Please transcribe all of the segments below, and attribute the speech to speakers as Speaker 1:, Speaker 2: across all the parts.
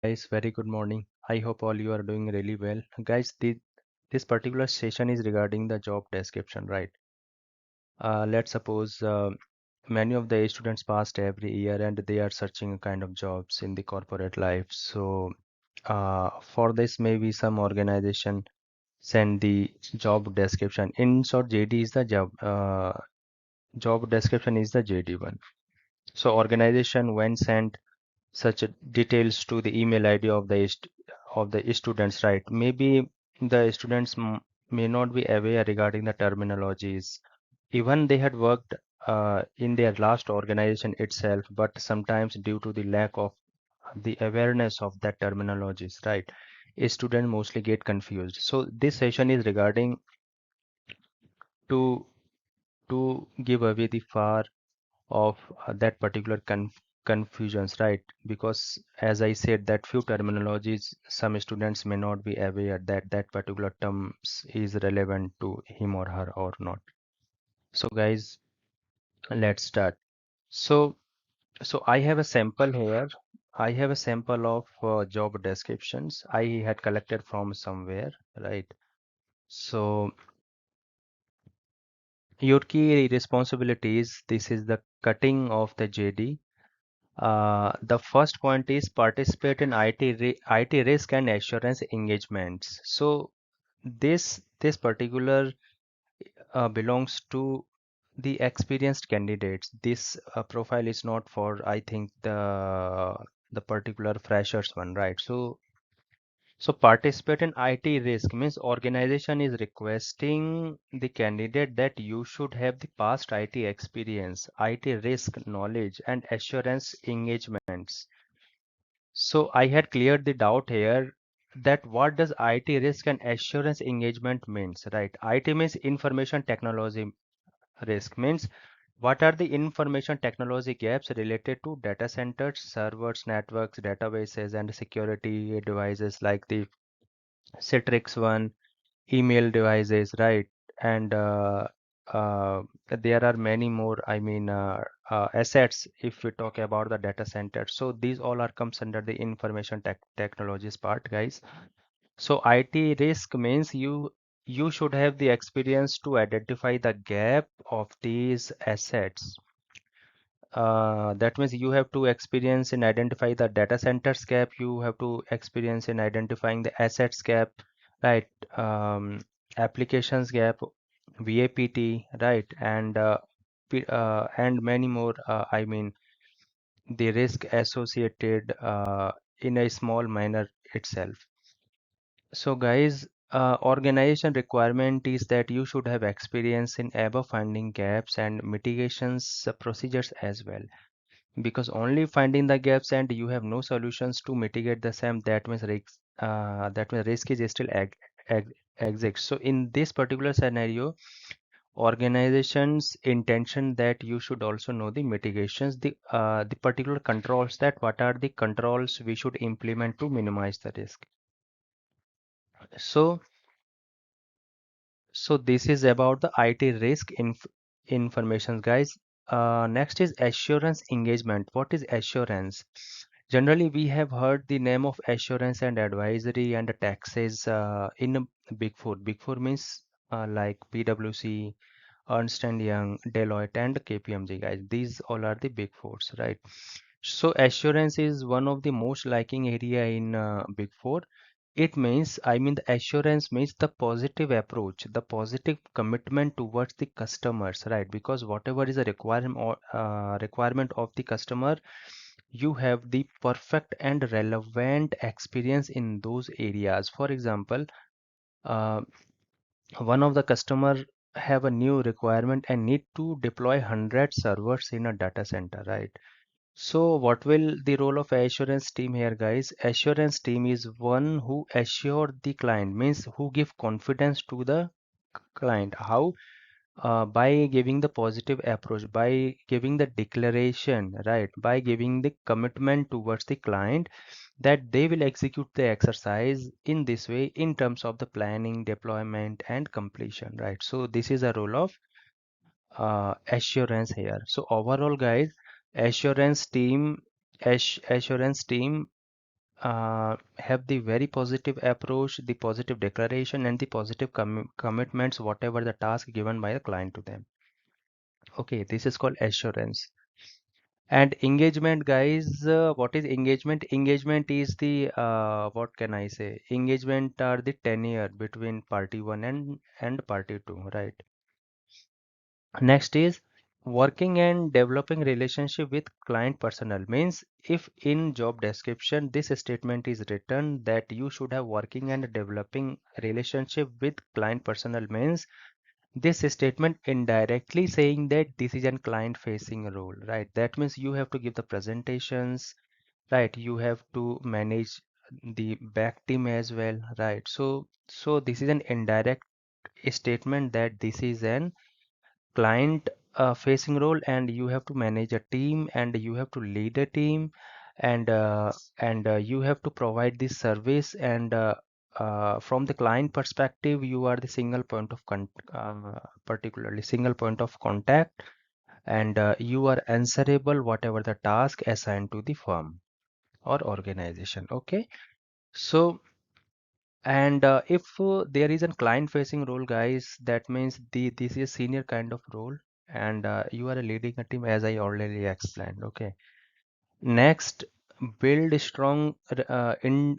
Speaker 1: Guys, very good morning. I hope all you are doing really well. Guys, this particular session is regarding the job description, right? Let's suppose many of the students passed every year and they are searching kind of jobs in the corporate life. So, for this, maybe some organization send the job description. In short, JD is the job description is the JD one. So, organization when sent such details to the email ID of the students, right? Maybe the students may not be aware regarding the terminologies. Even they had worked in their last organization itself, but sometimes due to the lack of the awareness of that terminologies, right? A student mostly get confused. So this session is regarding to to give away the far of that particular confusions, right? Because as I said, that few terminologies, some students may not be aware that that particular terms is relevant to him or her or not. So guys, let's start. So, so I have a sample here. I have a sample of job descriptions I had collected from somewhere, right? So your key responsibilities, this is the cutting of the JD. The first point is participate in IT risk and assurance engagements. So this particular belongs to the experienced candidates. This profile is not for, I think, the particular freshers one, right? So participate in IT risk means organization is requesting the candidate that you should have the past IT experience, IT risk knowledge, and assurance engagements. So I had cleared the doubt here that what does IT risk and assurance engagement means, right? IT means information technology risk means what are the information technology gaps related to data centers, servers, networks, databases, and security devices like the Citrix one, email devices, right? And uh, there are many more, assets if we talk about the data center. So these all are comes under the information technologies part, guys. So IT risk means you should have the experience to identify the gap of these assets. That means you have to experience in identify the data centers gap, you have to experience in identifying the assets gap, right? Applications gap, VAPT, right? And many more, the risk associated in a small manner itself. So guys, organization requirement is that you should have experience in above finding gaps and mitigations procedures as well, because only finding the gaps and you have no solutions to mitigate the same, that means risk is still exists. So in this particular scenario, organization's intention that you should also know the mitigations, the particular controls, that what are the controls we should implement to minimize the risk. So so this is about the IT risk information, guys. Next is assurance engagement. What is assurance? Generally, we have heard the name of assurance and advisory and taxes in a Big Four. Big Four means like PwC, Ernst and Young, Deloitte, and KPMG, guys. These all are the Big Fours, right? So assurance is one of the most liking area in Big Four. It means, the assurance means the positive approach, the positive commitment towards the customers, right? Because whatever is a requirement of the customer, you have the perfect and relevant experience in those areas. For example, uh, one of the customer have a new requirement and need to deploy 100 servers in a data center, right? So what will the role of assurance team here, guys? Assurance team is one who assure the client, means who give confidence to the client. How? By giving the positive approach, by giving the declaration, right? By giving the commitment towards the client that they will execute the exercise in this way in terms of the planning, deployment, and completion, right? So this is a role of assurance here. So overall, guys, assurance team assurance team have the very positive approach, the positive declaration, and the positive commitments, whatever the task given by the client to them. Okay, this is called assurance. And engagement, guys, what is engagement? Engagement is the what can I say? Engagement are the tenure between party one and party two, right? Next is working and developing relationship with client personnel. Means if in job description this statement is written that you should have working and developing relationship with client personnel, means this statement indirectly saying that this is a client facing role, right? That means you have to give the presentations, right? You have to manage the back team as well, right? So this is an indirect statement that this is an client facing role, and you have to manage a team, and you have to lead a team, and you have to provide this service, and from the client perspective you are the single point of particularly single point of contact, and you are answerable whatever the task assigned to the firm or organization. Okay, so and if there is a client facing role, guys, that means this is senior kind of role, and you are leading a team as I already explained. Okay. Next, build strong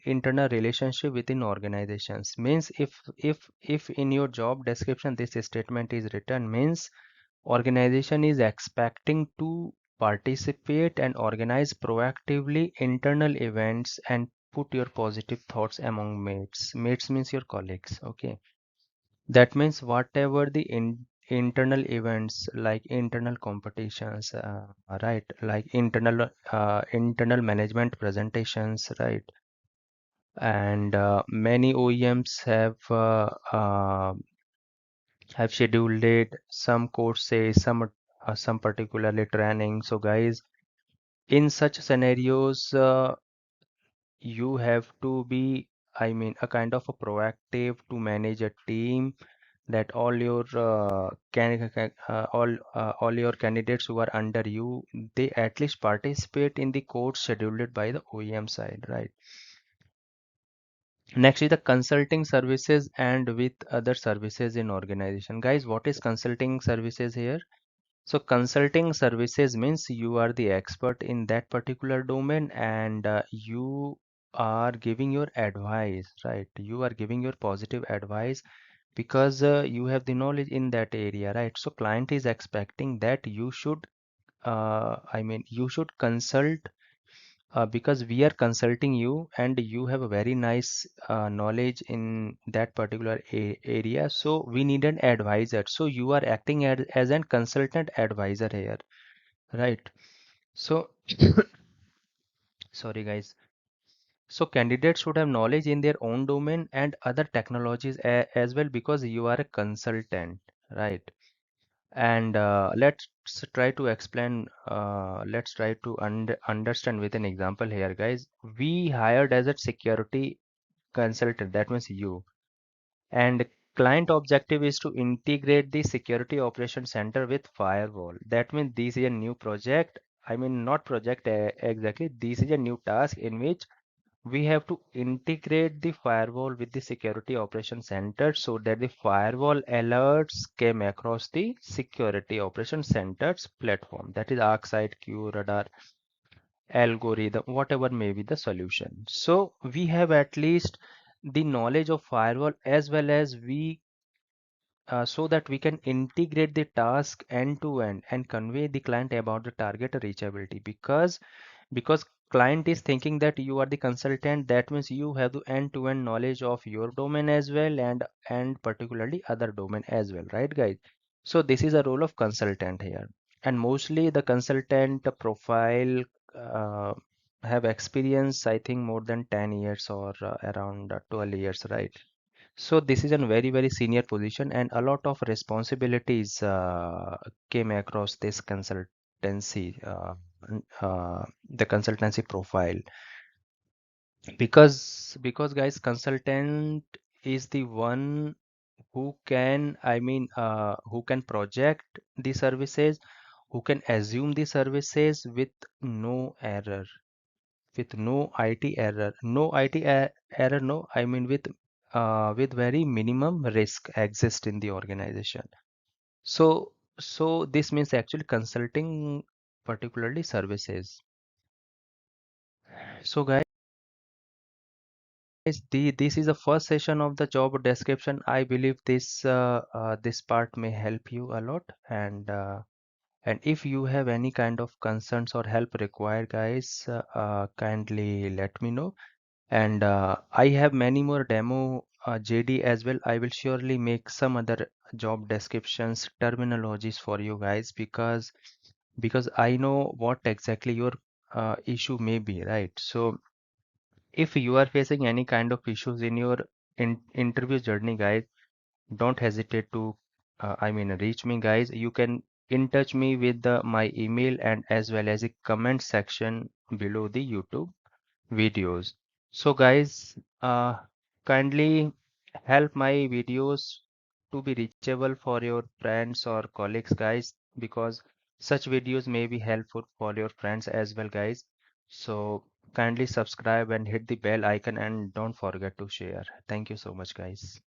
Speaker 1: internal relationship within organizations. Means if in your job description this statement is written, means organization is expecting to participate and organize proactively internal events and put your positive thoughts among mates. Mates means your colleagues. Okay. That means whatever the internal events like internal competitions, right? Like internal management presentations, right? And many OEMs have scheduled it, some courses, some particularly training. So guys, in such scenarios, you have to be, I mean, a kind of a proactive to manage a team, that all your all your candidates who are under you, they at least participate in the course scheduled by the OEM side, right? Next is the consulting services and with other services in organization. Guys, what is consulting services here? So consulting services means you are the expert in that particular domain, and you are giving your advice, right? You are giving your positive advice because you have the knowledge in that area, right? So client is expecting that you should, I mean, you should consult because we are consulting you, and you have a very nice knowledge in that particular area. So we need an advisor. So you are acting as an consultant advisor here, right? So sorry guys. So candidates should have knowledge in their own domain and other technologies as well, because you are a consultant, right? And let's try to understand with an example here, guys. We hired as a security consultant, that means you, and client objective is to integrate the security operation center with firewall. That means this is a new project. I mean, not project exactly, this is a new task in which we have to integrate the firewall with the security operation center, so that the firewall alerts came across the security operation center's platform, that is ArcSight, QRadar, algorithm, whatever may be the solution. So we have at least the knowledge of firewall, as well as we so that we can integrate the task end to end and convey the client about the target reachability, because client is thinking that you are the consultant, that means you have the end-to-end knowledge of your domain as well, and particularly other domain as well, right guys? So this is a role of consultant here, and mostly the consultant profile uh, have experience, I think, more than 10 years or around 12 years, right? So this is a very very senior position, and a lot of responsibilities came across this consultancy, the consultancy profile, because guys, consultant is the one who can, I mean, who can project the services, who can assume the services with no error, with no IT error. No error, no, I mean with very minimum risk exist in the organization. So this means actually consulting, particularly services. So guys, this is the first session of the job description. I believe this part may help you a lot, and if you have any kind of concerns or help required, guys, kindly let me know. And I have many more demo JD as well. I will surely make some other job descriptions, terminologies for you guys, because I know what exactly your issue may be, right? So if you are facing any kind of issues in your interview journey, guys, don't hesitate to reach me, guys. You can in touch me with my email and as well as a comment section below the YouTube videos. So guys, kindly help my videos to be reachable for your friends or colleagues, guys, because such videos may be helpful for your friends as well, guys. So kindly subscribe and hit the bell icon and don't forget to share. Thank you so much, guys.